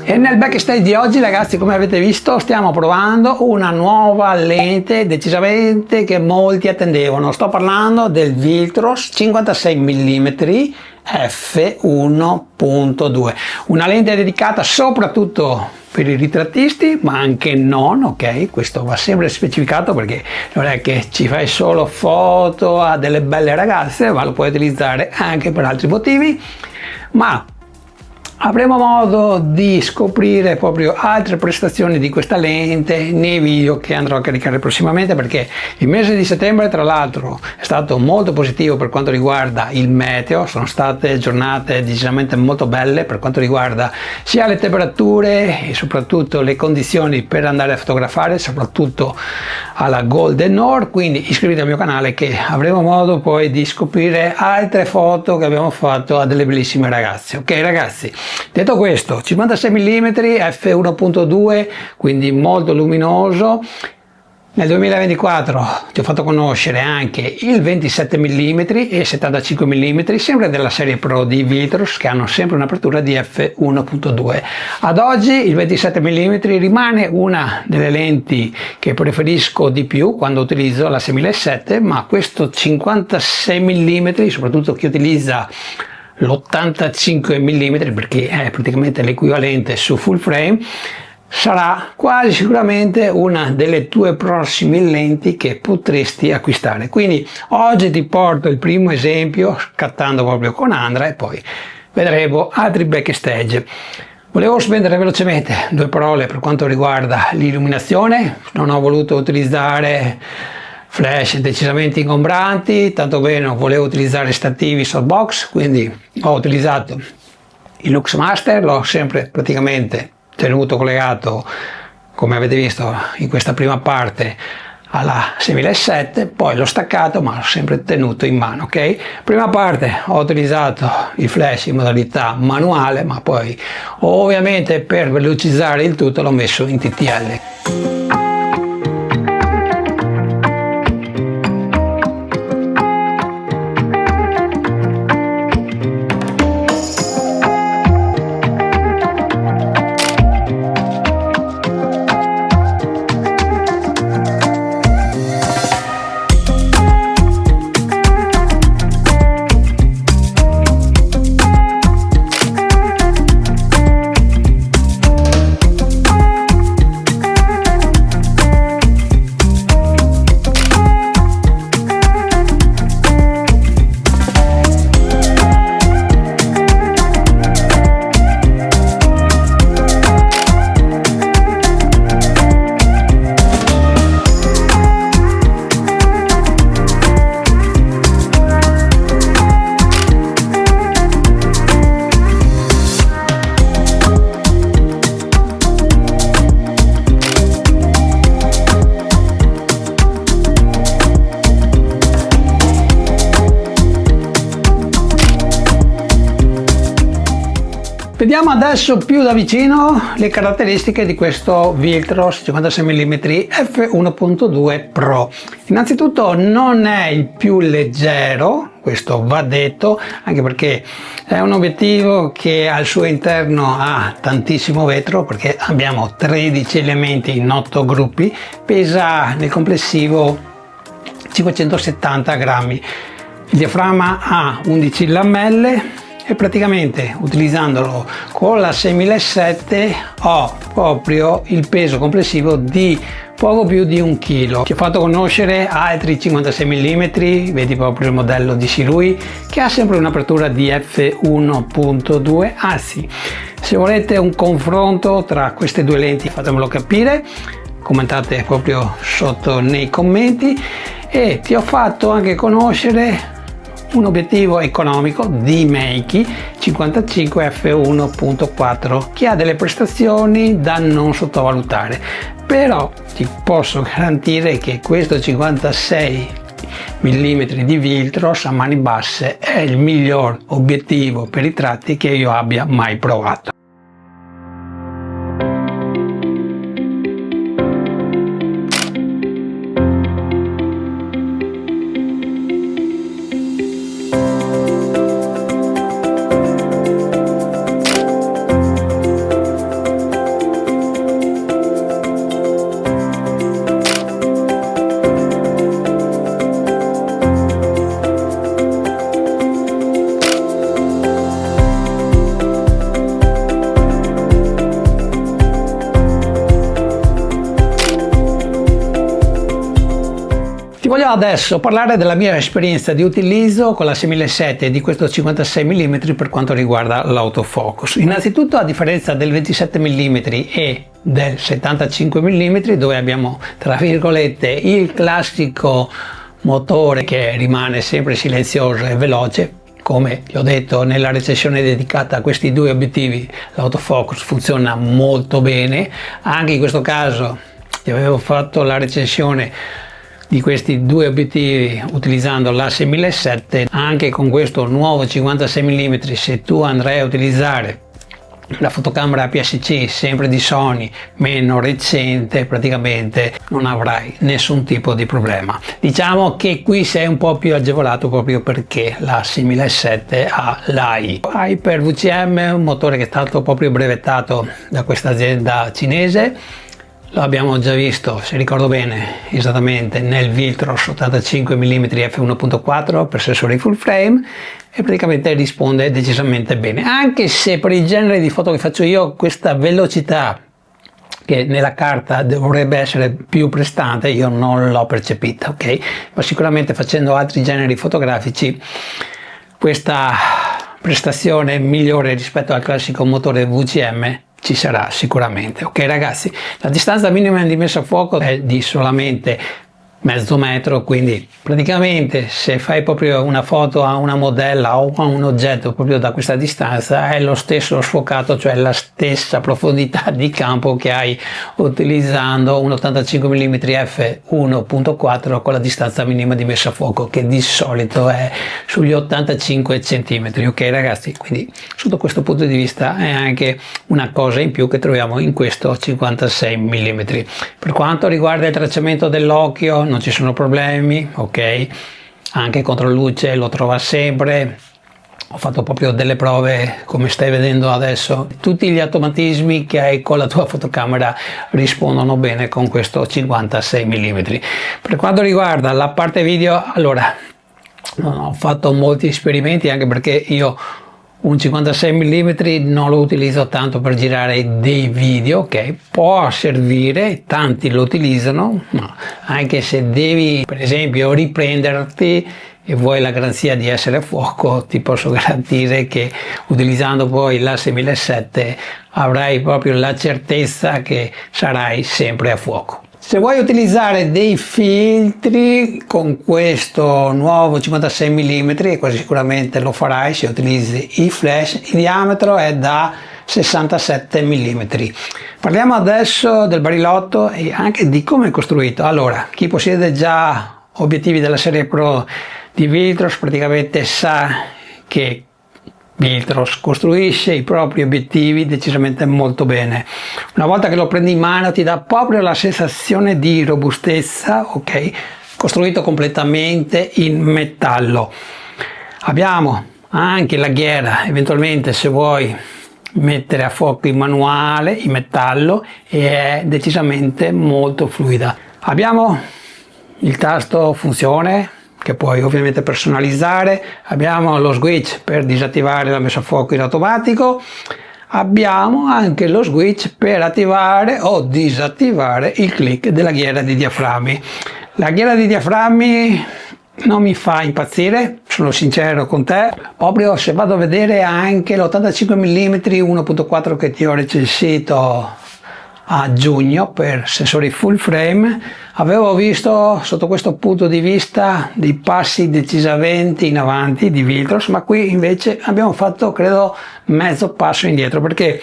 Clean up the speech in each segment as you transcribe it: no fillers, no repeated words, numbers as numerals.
E nel backstage di oggi, ragazzi, come avete visto, stiamo provando una nuova lente decisamente che molti attendevano. Sto parlando del Viltrox 56 mm f1.2, una lente dedicata soprattutto per i ritrattisti, ma anche non, ok? Questo va sempre specificato, perché non è che ci fai solo foto a delle belle ragazze, ma lo puoi utilizzare anche per altri motivi. Ma avremo modo di scoprire proprio altre prestazioni di questa lente nei video che andrò a caricare prossimamente, perché il mese di settembre, tra l'altro, è stato molto positivo per quanto riguarda il meteo. Sono state giornate decisamente molto belle per quanto riguarda sia le temperature e soprattutto le condizioni per andare a fotografare, soprattutto alla Golden Hour. Quindi iscriviti al mio canale, che avremo modo poi di scoprire altre foto che abbiamo fatto a delle bellissime ragazze. Ok ragazzi, detto questo, 56 mm f1.2, quindi molto luminoso. Nel 2024 ti ho fatto conoscere anche il 27 mm e 75 mm, sempre della serie Pro di Viltrox, che hanno sempre un'apertura di f1.2. Ad oggi il 27 mm rimane una delle lenti che preferisco di più quando utilizzo la 6007, ma questo 56 mm, soprattutto chi utilizza l'85 mm, perché è praticamente l'equivalente su full frame, sarà quasi sicuramente una delle tue prossime lenti che potresti acquistare. Quindi oggi ti porto il primo esempio scattando proprio con Andra, e poi vedremo altri backstage. Volevo spendere velocemente due parole per quanto riguarda l'illuminazione. Non ho voluto utilizzare flash decisamente ingombranti, tanto meno volevo utilizzare stativi softbox, quindi ho utilizzato il Luxmaster, l'ho sempre praticamente tenuto collegato, come avete visto in questa prima parte, alla 6007, poi l'ho staccato ma l'ho sempre tenuto in mano, ok? Prima parte ho utilizzato il flash in modalità manuale, ma poi ovviamente per velocizzare il tutto l'ho messo in TTL. Vediamo adesso più da vicino le caratteristiche di questo Viltros 56 mm f1.2 Pro. Innanzitutto non è il più leggero, questo va detto, anche perché è un obiettivo che al suo interno ha tantissimo vetro, perché abbiamo 13 elementi in 8 gruppi, pesa nel complessivo 570 grammi. Il diaframma ha 11 lamelle e praticamente utilizzandolo con la 6700 ho proprio il peso complessivo di poco più di 1 kg. Ti ho fatto conoscere altri 56 mm, vedi proprio il modello di Sirui che ha sempre un'apertura di f1.2, anzi se volete un confronto tra queste due lenti fatemelo capire, commentate proprio sotto nei commenti. E ti ho fatto anche conoscere un obiettivo economico di Meiki 55 f1.4 che ha delle prestazioni da non sottovalutare, però ti posso garantire che questo 56 mm di Viltros a mani basse è il miglior obiettivo per i tratti che io abbia mai provato. Ti voglio adesso parlare della mia esperienza di utilizzo con la 6700 e di questo 56 mm per quanto riguarda l'autofocus. Innanzitutto, a differenza del 27 mm e del 75 mm, dove abbiamo tra virgolette il classico motore che rimane sempre silenzioso e veloce, come vi ho detto nella recensione dedicata a questi due obiettivi, l'autofocus funziona molto bene. Anche in questo caso ti avevo fatto la recensione di questi due obiettivi utilizzando la 6700. Anche con questo nuovo 56 mm, se tu andrai a utilizzare la fotocamera APS-C sempre di Sony meno recente, praticamente non avrai nessun tipo di problema. Diciamo che qui sei un po' più agevolato proprio perché la 6700 ha l'AI Hyper VCM, un motore che è stato proprio brevettato da questa azienda cinese. Lo abbiamo già visto, se ricordo bene, esattamente nel Viltros 85 mm f1.4 per sensori full frame e praticamente risponde decisamente bene, anche se per il genere di foto che faccio io questa velocità che nella carta dovrebbe essere più prestante io non l'ho percepita, ok? Ma sicuramente facendo altri generi fotografici questa prestazione migliore rispetto al classico motore VCM ci sarà sicuramente. Ok ragazzi, la distanza minima di messa a fuoco è di solamente mezzo metro, quindi praticamente se fai proprio una foto a una modella o a un oggetto proprio da questa distanza è lo stesso sfocato, cioè la stessa profondità di campo che hai utilizzando un 85 mm f1.4 con la distanza minima di messa a fuoco che di solito è sugli 85 cm. Ok ragazzi, quindi sotto questo punto di vista è anche una cosa in più che troviamo in questo 56 mm. Per quanto riguarda il tracciamento dell'occhio non ci sono problemi, ok, anche contro luce lo trova sempre. Ho fatto proprio delle prove, come stai vedendo adesso, tutti gli automatismi che hai con la tua fotocamera rispondono bene con questo 56 mm. Per quanto riguarda la parte video, allora non ho fatto molti esperimenti, anche perché io un 56 mm non lo utilizzo tanto per girare dei video, ok? Può servire, tanti lo utilizzano, ma anche se devi per esempio riprenderti e vuoi la garanzia di essere a fuoco, ti posso garantire che utilizzando poi la 6700 avrai proprio la certezza che sarai sempre a fuoco. Se vuoi utilizzare dei filtri con questo nuovo 56 mm, e quasi sicuramente lo farai se utilizzi i flash, il diametro è da 67 mm. Parliamo adesso del barilotto e anche di come è costruito. Allora, chi possiede già obiettivi della serie Pro di Viltros praticamente sa che Viltros costruisce i propri obiettivi decisamente molto bene. Una volta che lo prendi in mano ti dà proprio la sensazione di robustezza, ok? Costruito completamente in metallo. Abbiamo anche la ghiera, eventualmente se vuoi mettere a fuoco il manuale in metallo, e è decisamente molto fluida. Abbiamo il tasto funzione che puoi ovviamente personalizzare, abbiamo lo switch per disattivare la messa a fuoco in automatico, abbiamo anche lo switch per attivare o disattivare il click della ghiera di diaframmi. La ghiera di diaframmi non mi fa impazzire, sono sincero con te, proprio se vado a vedere anche l'85 mm 1.4 che ti ho recensito a giugno per sensori full frame, avevo visto sotto questo punto di vista dei passi decisamente in avanti di Viltros, ma qui invece abbiamo fatto credo mezzo passo indietro, perché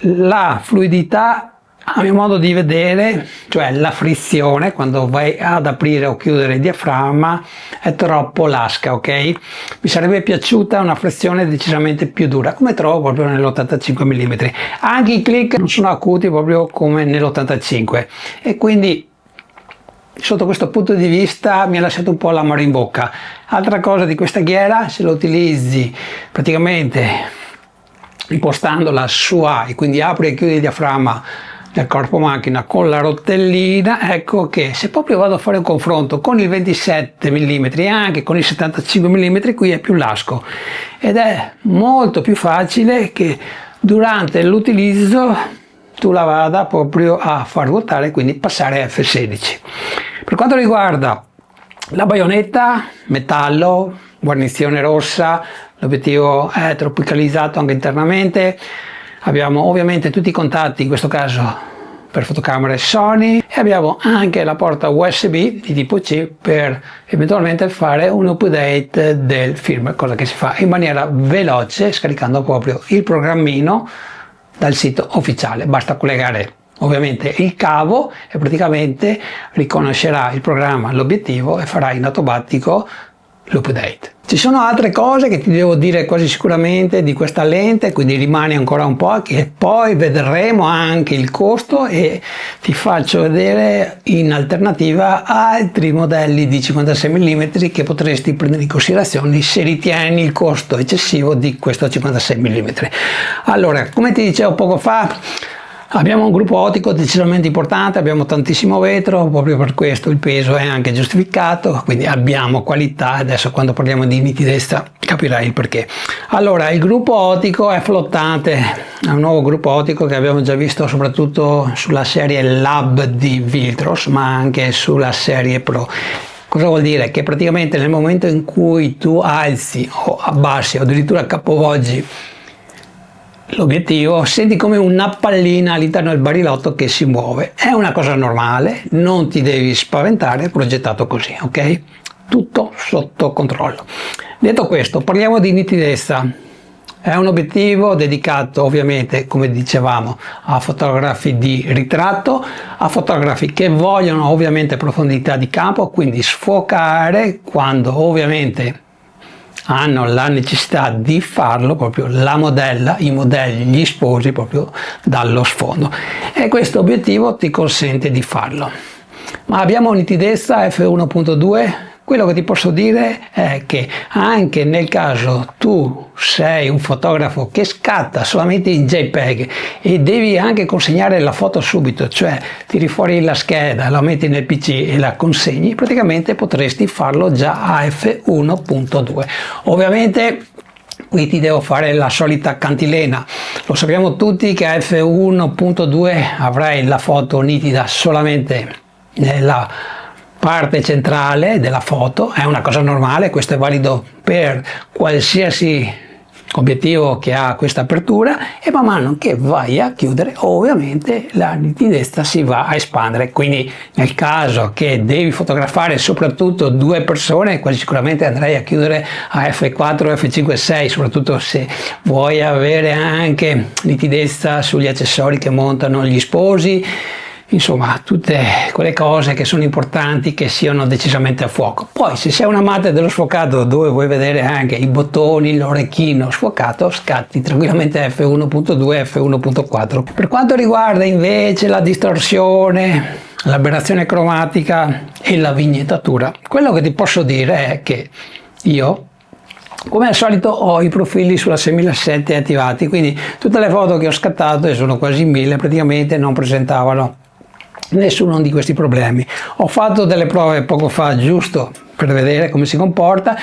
la fluidità a mio modo di vedere, cioè la frizione quando vai ad aprire o chiudere il diaframma, è troppo lasca, ok? Mi sarebbe piaciuta una frizione decisamente più dura, come trovo proprio nell'85 mm. Anche i click non sono acuti proprio come nell'85, e quindi sotto questo punto di vista mi ha lasciato un po' l'amaro in bocca. Altra cosa di questa ghiera, se lo utilizzi praticamente impostandola su A e quindi apri e chiudi il diaframma del corpo macchina con la rotellina, ecco che se proprio vado a fare un confronto con il 27 mm e anche con il 75 mm, qui è più lasco, ed è molto più facile che durante l'utilizzo tu la vada proprio a far ruotare, quindi passare a F16. Per quanto riguarda la baionetta, metallo, guarnizione rossa, l'obiettivo è tropicalizzato anche internamente. Abbiamo ovviamente tutti i contatti, in questo caso per fotocamere Sony, e abbiamo anche la porta USB di tipo C per eventualmente fare un update del firmware, cosa che si fa in maniera veloce scaricando proprio il programmino dal sito ufficiale. Basta collegare ovviamente il cavo e praticamente riconoscerà il programma l'obiettivo e farà in automatico l'update. Ci sono altre cose che ti devo dire quasi sicuramente di questa lente, quindi rimani ancora un po', che poi vedremo anche il costo e ti faccio vedere in alternativa altri modelli di 56 mm che potresti prendere in considerazione se ritieni il costo eccessivo di questo 56 mm. Allora, come ti dicevo poco fa, abbiamo un gruppo ottico decisamente importante, abbiamo tantissimo vetro, proprio per questo il peso è anche giustificato, quindi abbiamo qualità. Adesso quando parliamo di nitidezza capirai il perché. Allora, il gruppo ottico è flottante, è un nuovo gruppo ottico che abbiamo già visto soprattutto sulla serie Lab di Viltros, ma anche sulla serie Pro. Cosa vuol dire? Che praticamente nel momento in cui tu alzi o abbassi o addirittura capovolgi l'obiettivo, senti come una pallina all'interno del barilotto che si muove. È una cosa normale, non ti devi spaventare, è progettato così, ok? Tutto sotto controllo. Detto questo, parliamo di nitidezza. È un obiettivo dedicato ovviamente, come dicevamo, a fotografi di ritratto, a fotografi che vogliono ovviamente profondità di campo, quindi sfocare quando ovviamente hanno la necessità di farlo, proprio la modella, i modelli, gli sposi proprio dallo sfondo, e questo obiettivo ti consente di farlo. Ma abbiamo nitidezza f1.2. Quello che ti posso dire è che anche nel caso tu sei un fotografo che scatta solamente in JPEG e devi anche consegnare la foto subito, cioè tiri fuori la scheda, la metti nel PC e la consegni, praticamente potresti farlo già a f1.2. Ovviamente qui ti devo fare la solita cantilena. Lo sappiamo tutti che a f1.2 avrai la foto nitida solamente nella parte centrale della foto, è una cosa normale, questo è valido per qualsiasi obiettivo che ha questa apertura, e man mano che vai a chiudere ovviamente la nitidezza si va a espandere. Quindi nel caso che devi fotografare soprattutto due persone, quasi sicuramente andrei a chiudere a f4, f5 e 6, soprattutto se vuoi avere anche nitidezza sugli accessori che montano gli sposi, insomma tutte quelle cose che sono importanti che siano decisamente a fuoco. Poi se sei un amante dello sfocato dove vuoi vedere anche i bottoni, l'orecchino sfocato, scatti tranquillamente f1.2 e f1.4. Per quanto riguarda invece la distorsione, l'aberrazione cromatica e la vignettatura, quello che ti posso dire è che io come al solito ho i profili sulla 6007 attivati, quindi tutte le foto che ho scattato, e sono quasi 1000, praticamente non presentavano nessuno di questi problemi. Ho fatto delle prove poco fa giusto per vedere come si comporta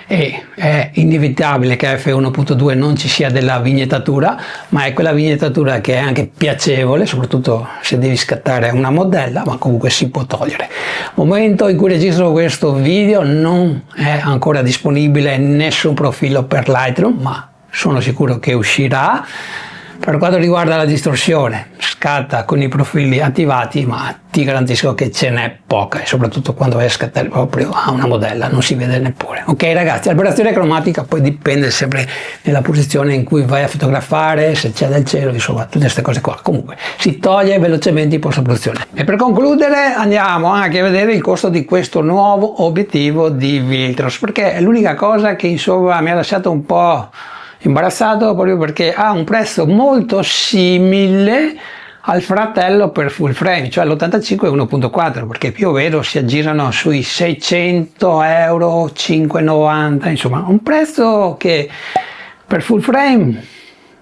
e è inevitabile che a f1.2 non ci sia della vignettatura, ma è quella vignettatura che è anche piacevole, soprattutto se devi scattare una modella, ma comunque si può togliere. Momento in cui registro questo video non è ancora disponibile nessun profilo per Lightroom, ma sono sicuro che uscirà. Per quanto riguarda la distorsione, scatta con i profili attivati, ma ti garantisco che ce n'è poca, e soprattutto quando vai a scattare proprio a una modella non si vede neppure. Ok ragazzi, l'aberrazione cromatica poi dipende sempre dalla posizione in cui vai a fotografare, se c'è del cielo, insomma tutte queste cose qua. Comunque si toglie velocemente in post-produzione. E per concludere andiamo anche a vedere il costo di questo nuovo obiettivo di Viltros, perché è l'unica cosa che insomma mi ha lasciato un po' imbarazzato, proprio perché ha un prezzo molto simile al fratello per full frame, cioè l'85 e 1.4, perché più o meno si aggirano sui 600 euro, 5,90, insomma un prezzo che per full frame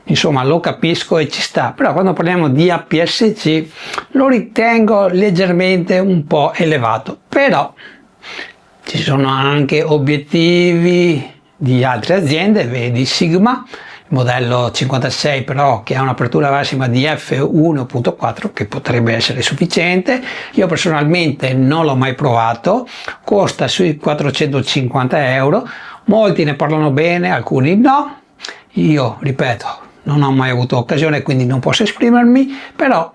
insomma lo capisco e ci sta, però quando parliamo di APS-C lo ritengo leggermente un po' elevato. Però ci sono anche obiettivi di altre aziende, vedi Sigma, il modello 56 però che ha un'apertura massima di f1.4 che potrebbe essere sufficiente. Io personalmente non l'ho mai provato, costa sui 450 euro, molti ne parlano bene, alcuni no. Io ripeto, non ho mai avuto occasione, quindi non posso esprimermi, però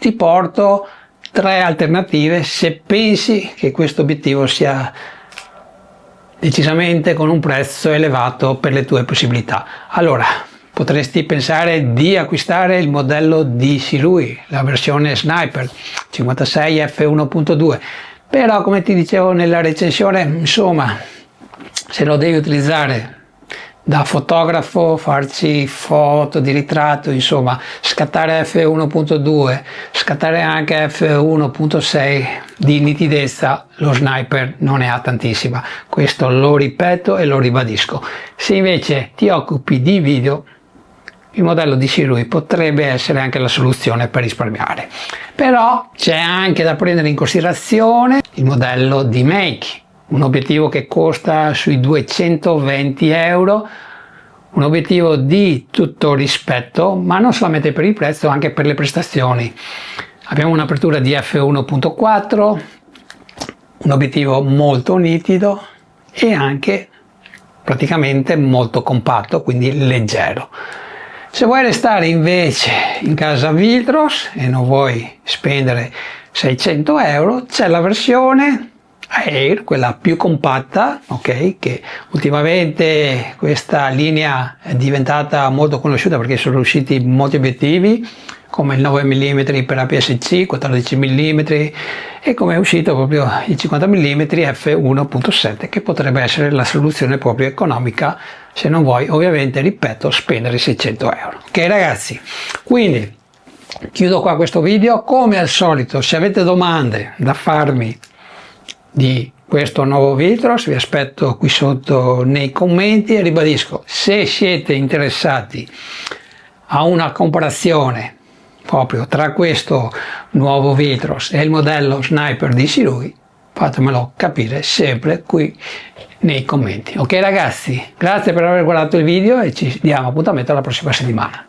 ti porto 3 alternative se pensi che questo obiettivo sia decisamente con un prezzo elevato per le tue possibilità. Allora, potresti pensare di acquistare il modello di Sirui, la versione Sniper 56 f1.2, però come ti dicevo nella recensione, insomma, se lo devi utilizzare da fotografo, farci foto di ritratto, insomma, scattare f1.2, scattare anche f1.6 di nitidezza, lo Sniper non ne ha tantissima. Questo lo ripeto e lo ribadisco. Se invece ti occupi di video, il modello di Sirui potrebbe essere anche la soluzione per risparmiare. Però c'è anche da prendere in considerazione il modello di Make, un obiettivo che costa sui 220 euro, un obiettivo di tutto rispetto, ma non solamente per il prezzo, anche per le prestazioni. Abbiamo un'apertura di f1.4, un obiettivo molto nitido e anche praticamente molto compatto, quindi leggero. Se vuoi restare invece in casa Viltros e non vuoi spendere 600 euro, c'è la versione Air, quella più compatta, ok, che ultimamente questa linea è diventata molto conosciuta perché sono usciti molti obiettivi come il 9 mm per APS-C, 14 mm e come è uscito proprio il 50 mm f1.7, che potrebbe essere la soluzione proprio economica se non vuoi ovviamente, ripeto, spendere 600 euro. Ok ragazzi, quindi chiudo qua questo video. Come al solito, se avete domande da farmi di questo nuovo Viltros vi aspetto qui sotto nei commenti, e ribadisco, se siete interessati a una comparazione proprio tra questo nuovo Viltros e il modello Sniper di Sirui, fatemelo capire sempre qui nei commenti. Ok ragazzi, grazie per aver guardato il video e ci diamo appuntamento alla prossima settimana.